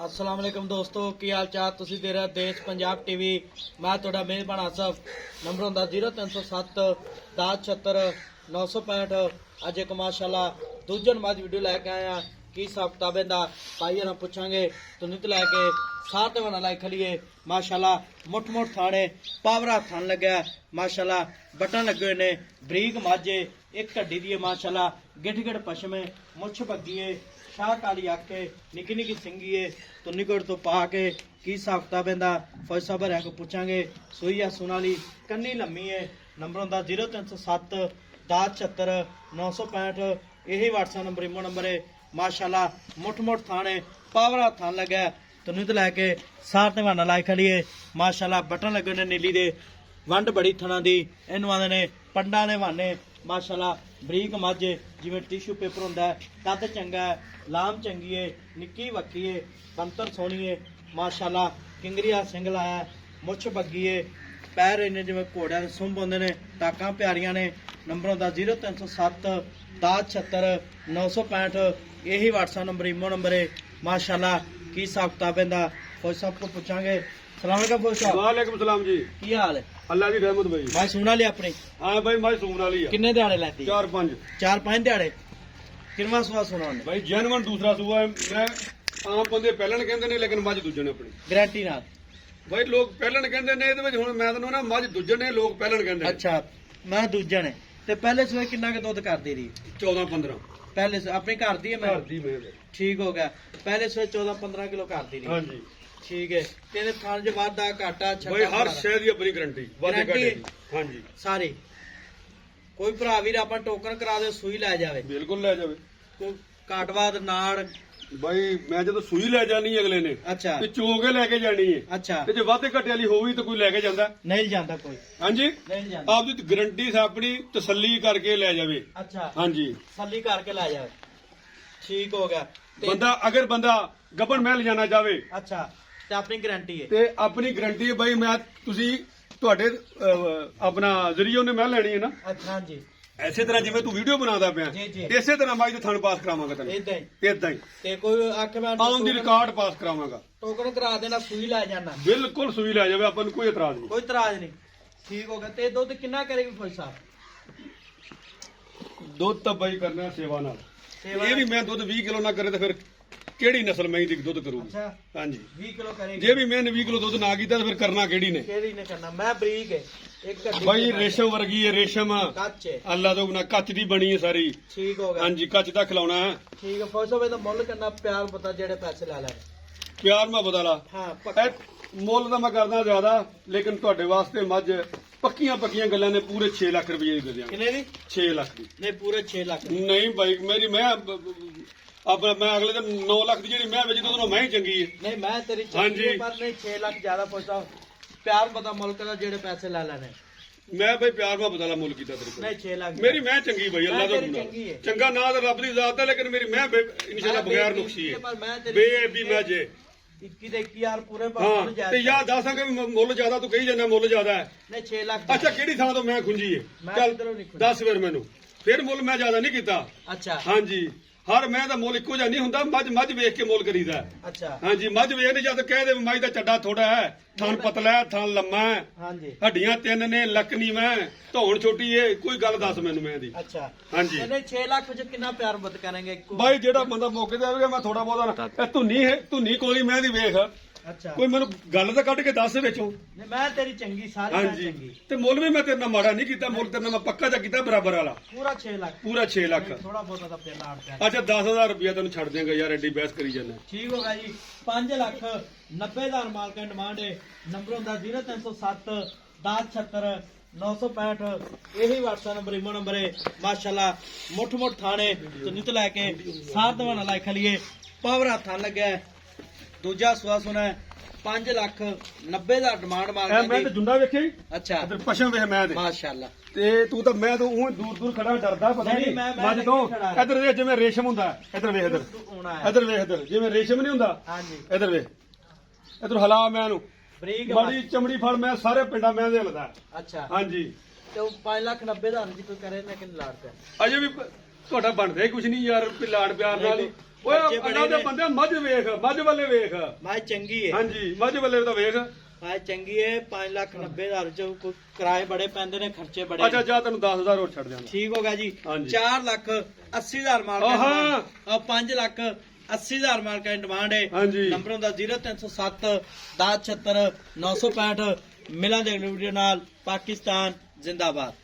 अस्सलाम वालेकुम दोस्तों की हाल चाल तुसी दे रहे देश पंजाब टीवी मैं थोड़ा मेहरबान आसफ नंबर होंदा 0307 1076 965 अज एक माशाल्लाह दूजन मज वीडियो लैके आया की हिसाब किताबें दा भाई हम पूछांगे तो नित लैके साथ बना लाई खलिए माशाल्लाह मुठ मुठ थाने पावरा थान लग्या माशाल्लाह बटन लगे हुए ने बरीक माजे एक ढड्डी दी माशाल्लाह गिठ गिठ पशमे मुछ भग्गी शाह काली आखे निकी निकी सिंगी है तो निकट तो पा के की हिसाब किताब इंदा फौज साहब को पूछांगे सुई है सुनाली कन्नी लम्मी है नंबर होंदा 0307 1076 965 यही व्हाट्सएप नंबर इमो नंबर है माशाल्लाह मुठ मुठ थाने पावरा थान लगा तो नित लैके साथ निभाना लाई खड़िए माशाल्लाह बटन लगे ने नीली दे वंड बड़ी थना दी इनू आंदे ने पंडा ने वाने माशाल्लाह बरीक मझ जिवें टिशू पेपर होंदा है कद चंगा है लाम चंगी है निक्की वक्की है पंतर सोहनी है माशाल्लाह किंगरिया सिंह लाया मुछ बग्गी है पैर इन्ने जिवें घोड़ियां दे सुंभ होंदे ने टाकां प्यारियां ने नंबर होंदा 0307 1076 965 यही व्हाट्सएप नंबर इमो नंबर है माशाल्लाह की हिसाब किताब इंदा फौज साहब को पूछांगे सलाम अलैकुम फौज साहब वालेकुम सलाम जी की हाल है अल्लाह दी रहमत भाई मैं सुना लिया अपनी हाँ भाई मैं सून वाली है किन्ने दिहाड़े लैती 4-5 4-5 दिहाड़े किनवा सुआ सुना भाई जैनवन दूसरा सूआ है मैं आम बंदे पहलन कहंदे ने लेकिन मज दूजे ने अपनी गारंटी नाल भाई लोग पहलन कहंदे ने ਇਹਦੇ ਵਿੱਚ ਹੁਣ ਮੈਂ ਤੁਹਾਨੂੰ ਨਾ ਮਜ ਦੂਜੇ ਨੇ ਲੋਕ ਪਹਿਲਣ ਕਹਿੰਦੇ ਨੇ अच्छा मैं दूजा ने ते पहले सुए किन्ना के दुध करदी रही 14-15 पहले से अपने घर दी है मैं ਘਰ ਦੀ ਮੈਂ ठीक हो गया पहले सुए 14-15 किलो करदी रही ਹਾਂਜੀ ठीक है तेरे थान जो वादा घाटा भाई हर शੈ ਦੀ ਆਪਣੀ ਗਾਰੰਟੀ ਵਾਦੇ Guarantee ਘਾਟੇ ਦੀ ਹਾਂਜੀ सारी कोई भरा वीर ਆਪਾਂ टोकन करा दे सुई लै जावे ਬਿਲਕੁਲ ਲੈ ਜਾਵੇ कोई घाटवाद नाड़ ਭਾਈ ਮੈਂ ਜਦੋਂ ਸੂਈ ਲੈ ਜਾਣੀ ਅਗਲੇ ਨੇ अच्छा ਤੇ ਚੋ ਕੇ ਲੈ ਕੇ ਜਾਣੀ ਹੈ अच्छा ਤੇ ਜੇ ਵਾਦੇ ਘਟੇ ਵਾਲੀ ਹੋਈ ਤਾਂ ਕੋਈ ਲੈ ਕੇ ਜਾਂਦਾ नहीं जाता कोई ਹਾਂਜੀ नहीं जाता ਆਪ ਦੀ ਗਾਰੰਟੀ ਆਪਣੀ ਤਸੱਲੀ ਕਰਕੇ ਲੈ ਜਾਵੇ अच्छा ਹਾਂਜੀ सली करके लै जावे ठीक हो गया ते- ਬੰਦਾ ਅਗਰ ਬੰਦਾ ਗੱਬਣ ਮਹਿਲ ਜਾਣਾ ਚਾਹਵੇ अच्छा ते अपनी गारंटी है ਤੇ ਆਪਣੀ ਗਾਰੰਟੀ ਹੈ ਬਾਈ ਮੈਂ ਤੁਸੀਂ ਤੁਹਾਡੇ ਆਪਣਾ ਜ਼ਰੀਏ ਉਹਨੇ ਮਹਿਲ ਲੈਣੀ ਹੈ ਨਾ अच्छा हाँ जी ਐਸੇ ਤਰ੍ਹਾਂ ਜਿਵੇਂ ਤੂੰ ਵੀਡੀਓ ਬਣਾਉਂਦਾ ਪਿਆ ਜੀ, ਜੀ। ਇਸੇ ਤਰ੍ਹਾਂ ਮੈਂ ਇਹਦੇ ਥਣ ਪਾਸ ਕਰਾਵਾਂਗਾ ਤੈਨੂੰ इदा ही ਇਦਾਂ ਹੀ ते कोई आखे मैं ਆਨ ਦੀ ਰਿਕਾਰਡ ਪਾਸ ਕਰਾਵਾਂਗਾ टोकन करा देना सुई लै जाना ਬਿਲਕੁਲ ਸੂਈ ਲੈ ਜਾਵੇ ਆਪਾਂ ਨੂੰ ਕੋਈ ਇਤਰਾਜ਼ ਨਹੀਂ कोई तराज नहीं ठीक हो गया ते दुध किन्ना करेगी फौज साहब ਦੁੱਧ ਤਾਂ ਬਾਈ ਕਰਨਾ ਸੇਵਾ ਨਾਲ सेवा ਇਹ ਵੀ ਮੈਂ ਦੁੱਧ 20 ਕਿਲੋ ਨਾ ਕਰੇ ਤਾਂ ਫਿਰ ਕਿਹੜੀ ਨਸਲ ਮੈਂ ਦੀ ਦੁੱਧ ਕਰੂਗੀ अच्छा ਹਾਂਜੀ 20 किलो करेगी ਜੇ ਵੀ ਮੈਂ 20 ਕਿਲੋ ਦੁੱਧ ਨਾ ਕੀਤਾ ਤਾਂ ਫਿਰ ਕਰਨਾ ਕਿਹੜੀ ਨੇ केड़ी ने करना मैं बरीक है एक गड्डी ਬਾਈ ਰੇਸ਼ਮ ਵਰਗੀ ਹੈ ਰੇਸ਼ਮ कच्च है ਅੱਲਾ ਤੋਂ ਬਿਨਾ ਕੱਚ ਦੀ ਬਣੀ ਹੈ ਸਾਰੀ ठीक हो गया ਹਾਂਜੀ ਕੱਚ ਦਾ ਖਿਲਾਉਣਾ ਹੈ ठीक है फौज साहब ਇਹਦਾ ਮੁੱਲ ਕਰਨਾ ਪਿਆਰ ਪਤਾ ਜਿਹੜੇ ਪੈਸੇ ਲਾ ਲੈ ਪਿਆਰ ਮੈਂ ਬਦਲਾ ਹਾਂ ਪੱਕਾ ਮੁੱਲ ਤਾਂ ਮੈਂ ਕਰਦਾ ਜ਼ਿਆਦਾ ਲੇਕਿਨ ਤੁਹਾਡੇ ਵਾਸਤੇ ਮੱਝ ਪੱਕੀਆਂ ਗੱਲਾਂ ਨੇ ਪੂਰੇ 6 ਲੱਖ ਰੁਪਏ ਦੀ ਦੇ ਦਿਆਂਗੇ ਕਿੰਨੇ ਦੀ 6 ਲੱਖ ਦੀ ਨਹੀਂ ਪੂਰੇ 6 ਲੱਖ ਨਹੀਂ ਬਾਈ ਮੇਰੀ ਮੈਂ ਆਪਣਾ ਮੈਂ ਅਗਲੇ ਦਿਨ 9 ਲੱਖ ਦੀ ਜਿਹੜੀ ਮੈਂ ਵੇਚੀ ਤਾਂ ਉਹਨੂੰ ਮੈਂ ਹੀ ਚੰਗੀ ਹੈ ਨਹੀਂ ਮੈਂ ਤੇਰੀ ਹਾਂਜੀ। ਚੰਗੀ ਪਰ ਨਹੀਂ 6 ਲੱਖ ਜ਼ਿਆਦਾ ਫੌਜ ਸਾਹਿਬ ਪਿਆਰ ਪਤਾ ਮੁੱਲ ਕਰਦਾ ਜਿਹੜੇ ਪੈਸੇ ਲਾ ਲੈਣੇ ਮੈਂ ਬਾਈ ਪਿਆਰ ਮੈਂ ਬਦਲਾ ਮੁੱਲ ਕੀਤਾ ਤੇਰੇ ਕੋਲ ਨਹੀਂ 6 ਲੱਖ ਮੇਰੀ ਮੈਂ ਚੰਗੀ ਬਾਈ ਅੱਲਾ ਤੋਂ ਤੇਰੀ ਬਿਨਾਂ ਚੰਗੀ ਹੈ। ਚੰਗਾ ਨਾ ਤਾਂ ਰੱਬ ਦੀ ਜ਼ਾਤ ਹੈ ਲੇਕਿਨ ਮੇਰੀ ਮੈਂ ਇਨਸ਼ਾਅੱਲਾ ਬਗੈਰ ਨੁਕਸੀ ਹੈ ਪਰ ਮੈਂ ਤੇਰੀ ਬੇਅਬੀ ਮੈਂ ਜੇ 21 ਦੇ 21,000 ਪੂਰੇ ਹਾਂ ਪਰ ਤੇ ਯਾਰ ਦੱਸਾਂਗੇ ਵੀ ਮੁੱਲ ਜ਼ਿਆਦਾ ਤੂੰ ਕਹੀ ਜਾਂਦਾ ਮੁੱਲ ਜ਼ਿਆਦਾ ਹੈ ਨਹੀਂ 6 ਲੱਖ ਅੱਛਾ ਕਿਹੜੀ ਥਾਂ ਤੋਂ ਮੈਂ ਖੁੰਜੀ ਮੈਂ ਹੈ ਚੱਲ ਕਿੱਧਰੋਂ ਨਹੀਂ ਖੁੰਜੀ। ਦੱਸ ਫਿਰ ਮੈਨੂੰ ਫਿਰ ਮੁੱਲ ਮੈਂ ਜ਼ਿਆਦਾ ਨਹੀਂ ਕੀਤਾ ਅੱਛਾ ਹਾਂਜੀ ਹਰ ਮੈਂ ਦਾ ਮੁੱਲ ਇੱਕੋ ਜਿਹਾ ਨਹੀਂ ਹੁੰਦਾ ਮੱਝ ਵੇਖ ਕੇ ਮੁੱਲ ਕਰੀਦਾ ਹੈ। ਅੱਛਾ ਹਾਂਜੀ ਮੱਝ ਵੇਖ ਨਹੀਂ ਜਦ ਕਹਿ ਦੇ ਮੱਝ ਦਾ ਚੱਡਾ ਥੋੜਾ ਹੈ ਥਣ ਪਤਲਾ ਹੈ ਥਣ ਲੰਮਾ ਹੈ ਹਾਂਜੀ ਹੱਡੀਆਂ 3 ਨੇ ਲੱਕ ਨਹੀਂ ਮੈਂ ਧੌਣ ਛੋਟੀ ਏ ਕੋਈ ਗੱਲ ਦੱਸ ਮੈਨੂੰ ਮੈਂ ਦੀ ਅੱਛਾ ਹਾਂਜੀ ਇਹਨੇ 6 ਲੱਖ ਵਿੱਚ ਕਿੰਨਾ ਪਿਆਰ ਬਤ ਕਰਾਂਗੇ ਬਾਈ ਜਿਹੜਾ ਬੰਦਾ ਮੌਕੇ ਤੇ ਆਵੇਗਾ ਮੈਂ ਥੋੜਾ ਬਹੁਤਾ ਇਹ ਧੁੰਨੀ ਕੋਲੀ ਮੈਂ ਦੀ ਵੇਖ ਅੱਛਾ ਕੋਈ ਮੈਨੂੰ ਗੱਲ ਤਾਂ ਕੱਢ ਕੇ ਦੱਸ ਵਿੱਚੋਂ ਨਹੀਂ ਮੈਂ ਤੇਰੀ ਚੰਗੀ ਸਾਰੀ ਮੈਂ ਹਾਂਜੀ ਚੰਗੀ ਤੇ ਮੁੱਲ ਵੀ ਮੈਂ ਤੇਰੇ ਨਾਲ ਮਾੜਾ ਨਹੀਂ ਕੀਤਾ ਮੁੱਲ ਤੇਰੇ ਨਾਲ ਮੈਂ ਪੱਕਾ ਜਿਹਾ ਕੀਤਾ ਬਰਾਬਰ ਵਾਲਾ ਪੂਰਾ 6 ਲੱਖ ਪੂਰਾ 6 ਲੱਖ ਥੋੜਾ ਬਹੁਤਾ ਤਾਂ ਪਿਆਰ ਲਾੜ ਪਿਆ ਅੱਛਾ 10,000 ਰੁਪਇਆ ਤੈਨੂੰ ਛੱਡ ਦਿਆਂਗਾ ਯਾਰ ਐਡੀ ਬਹਿਸ ਕਰੀ ਜਾਂਦਾ ਠੀਕ ਹੋ ਗਿਆ ਜੀ 5 ਲੱਖ 90,000 ਮਾਲਕਾਂ ਡਿਮਾਂਡ ਹੈ ਨੰਬਰ ਹੁੰਦਾ 0307 1076 965 यही व्हाट्सएप नंबर इमो नंबर है माशाल्लाह मुठ मुठ थाने तो नित लैके साथ दवाना लाइक खलिए पावरा थान लगे दूजा सुआ सुना 5 ਲੱਖ 90,000 डिमांड ਐ मार ਮੈਂ ਤੇ ਜੁੰਡਾ ਵੇਖਿਆ ਹੀ अच्छा ਇਧਰ ਪਸ਼ਮ ਵੇਖ ਮੈਂ ਤੇ माशाल्लाह ਤੇ ਤੂੰ ਤਾਂ ਮੈਂ ਤਾਂ ਉਹ ਦੂਰ ਖੜਾ ਡਰਦਾ ਪਤਾ ਨਹੀਂ, ਨਹੀਂ ਮੈਂ ਮੱਝ ਤੋਂ ਨਹੀਂ ਖੜਾ। ਇਧਰ ਵੇਖ ਜਿਵੇਂ ਰੇਸ਼ਮ ਹੁੰਦਾ ਇਧਰ ਵੇਖ ਇਧਰ होना है ਇਧਰ ਵੇਖ ਇਧਰ ਜਿਵੇਂ ਰੇਸ਼ਮ ਨਹੀਂ ਹੁੰਦਾ हाँ जी ਇਧਰ ਵੇਖ ਇਧਰ ਹਲਾ ਮੈਂ ਇਹਨੂੰ बरीक ਬੜੀ ਚਮੜੀ ਫੜ ਮੈਂ ਸਾਰੇ ਪਿੰਡਾਂ ਮੈਂ ਦੇ ਲਦਾ अच्छा ਹਾਂਜੀ तो 5 ਲੱਖ 90,000 जी कोई करे ना कि लाड़ पे ਅਜੇ ਵੀ ਤੁਹਾਡਾ ਬਣਦਾ ਹੀ ਕੁਝ ਨਹੀਂ ਯਾਰ ਵੀ ਲਾਡ ਪਿਆਰ ਨਾਲ ਹੀ ਓਏ ਬੱਚੇ ਬੜੇ ਅੱਡਾ ਦੇ ਨੇ। ਬੰਦੇ ਮੱਝ ਵੇਖ, ਮੱਝ ਵੱਲੇ ਵੇਖ। ਮੈਂ ਚੰਗੀ ਹੈ ਹਾਂਜੀ ਮੱਝ ਵੱਲੇ ਤਾਂ ਵੇਖ। ਮੈਂ ਚੰਗੀ ਹੈ 5,90,000 ਚ ਕੋਈ ਕਿਰਾਏ ਬੜੇ ਪੈਂਦੇ ਨੇ, ਖਰਚੇ ਬੜੇ ਅੱਛਾ ਨੇ। ਜਾ ਤੈਨੂੰ 10,000 ਹੋਰ ਛੱਡ ਦਿਆਂਗਾ। ਠੀਕ ਹੋ ਗਿਆ ਜੀ। ਹਾਂਜੀ। 4,80,000 ਮਾਰ ਕੇ ਆਹਾਂ। 5,80,000 ਮਾਰ ਕੇ ਡਿਮਾਂਡ ਹੈ। ਹਾਂਜੀ। ਨੰਬਰ ਹੁੰਦਾ 0307 1076 965। ਮਿਲਾਂਗੇ ਅਗਲੀ ਵੀਡੀਓ ਨਾਲ। ਪਾਕਿਸਤਾਨ ਜ਼ਿੰਦਾਬਾਦ।